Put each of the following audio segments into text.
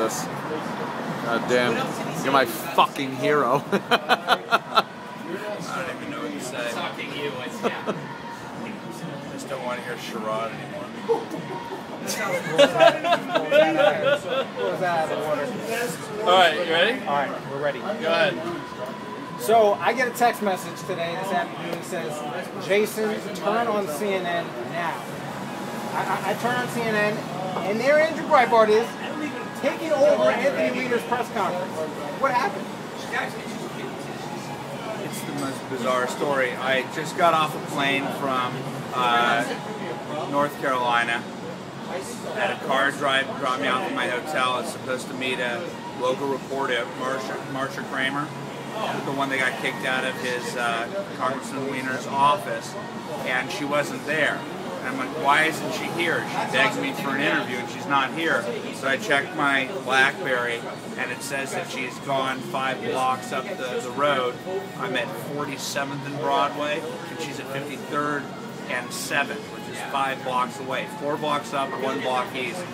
this. God damn. You're my fucking hero. I don't even know what to say. Fucking you. I just don't want to hear charade anymore. Alright, you ready? Alright, we're ready. Go ahead. So, I get a text message today, this afternoon, that says, Jason, turn on CNN now. I turn on CNN, and there Andrew Breitbart is, taking over Anthony Weiner's press conference. What happened? It's the most bizarre story. I just got off a plane from North Carolina. I had a car drop me off at my hotel. I was supposed to meet a local reporter, Marsha Kramer, the one that got kicked out of his Congressman Weiner's office, and she wasn't there. And I'm like, why isn't she here? She begged me for an interview and she's not here. So I checked my BlackBerry and it says that she's gone 5 blocks up the road. I'm at 47th and Broadway and she's at 53rd and 7th, which is 5 blocks away. 4 blocks up, 1 block east.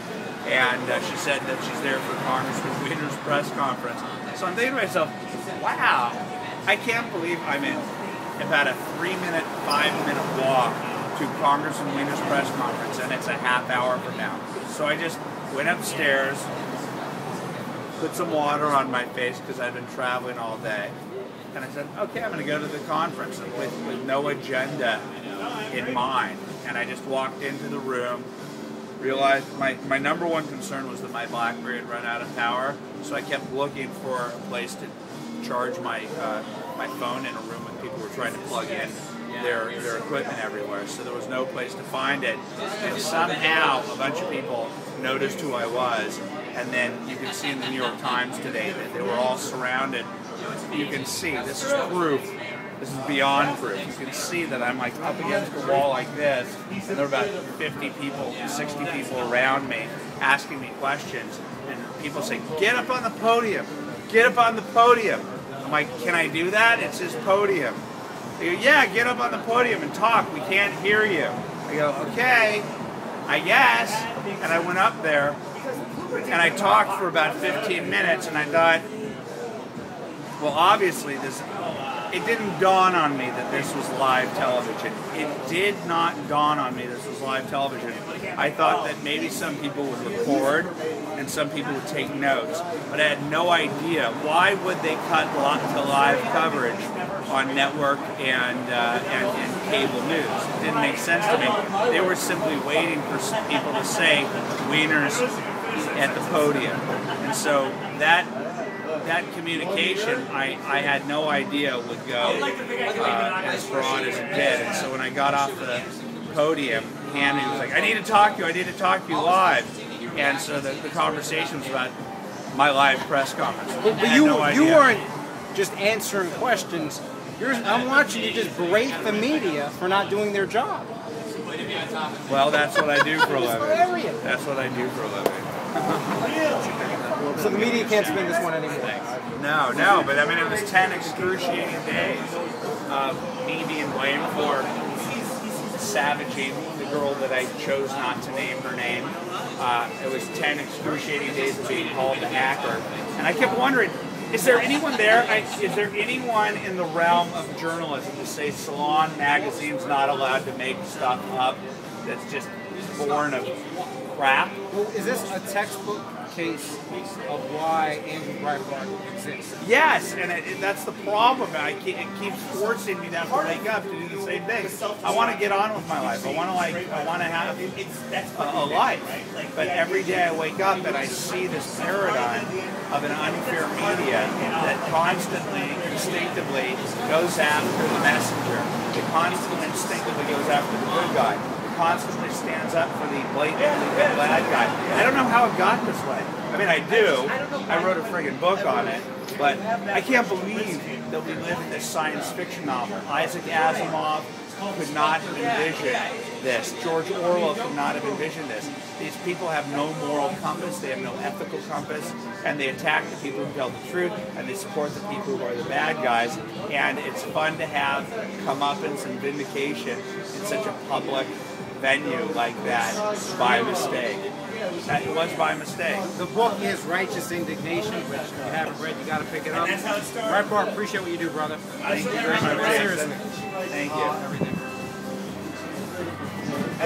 And she said that she's there for Congressman Weiner's press conference. So I'm thinking to myself, wow, I can't believe I'm in about a 3-minute, 5-minute walk to Congressman Weiner's press conference, and it's a half hour from now. So I just went upstairs, put some water on my face because I've been traveling all day, and I said, okay, I'm going to go to the conference with no agenda in mind. And I just walked into the room, realized my number one concern was that my BlackBerry had run out of power, so I kept looking for a place to charge my phone in a room when people were trying to plug in their equipment everywhere, so there was no place to find it. And somehow a bunch of people noticed who I was, and then you can see in the New York Times today that they were all surrounded. You can see, this is proof, this is beyond proof. You can see that I'm like up against the wall like this, and there are about 50 people, 60 people around me asking me questions, and people say, get up on the podium, get up on the podium. I'm like, can I do that? It's his podium. They go, yeah, get up on the podium and talk. We can't hear you. I go, okay, I guess. And I went up there, and I talked for about 15 minutes, and I thought, well, obviously, it didn't dawn on me that this was live television. It did not dawn on me this was live television. I thought that maybe some people would record and some people would take notes, but I had no idea. Why would they cut to live coverage on network and cable news? It didn't make sense to me. They were simply waiting for people to say Weiner's at the podium, and so that communication, I had no idea would go as broad as it did. And so when I got off the podium, Andy was like, I need to talk to you live. And so the conversation was about my live press conference. But you weren't just answering questions. I'm watching you just berate the media for not doing their job. Well, that's what I do for a living. That's what I do for a living. So the media can't spin this one anymore. No, but I mean, it was 10 excruciating days of me being blamed for savaging the girl that I chose not to name her name. It was 10 excruciating days of being called a hacker. And I kept wondering, is there anyone there? Is there anyone in the realm of journalism to say Salon Magazine's not allowed to make stuff up that's just born of crap? Well, is this a textbook case of why Andrew Breitbart exists? Yes, and that's the problem. It keeps forcing me to have to wake up to do the same thing. I want to get on with my life. I want to have a life. But every day I wake up and I see this paradigm of an unfair media that constantly, instinctively goes after the messenger. It constantly, instinctively goes after the good guy. Constantly stands up for the blatantly bad guy. I don't know how it got this way. I mean, I do. I wrote a friggin' book on it, but I can't believe that we live in this science fiction novel. Isaac Asimov could not have envisioned this. George Orwell could not have envisioned this. These people have no moral compass, they have no ethical compass, and they attack the people who tell the truth, and they support the people who are the bad guys. And it's fun to have comeuppance and vindication in such a public venue like that by mistake. That was by mistake. The book is Righteous Indignation, which if you haven't read, you got to pick it up. Breitbart, appreciate what you do, brother. Thank you very much. Seriously. Thank you. Everything.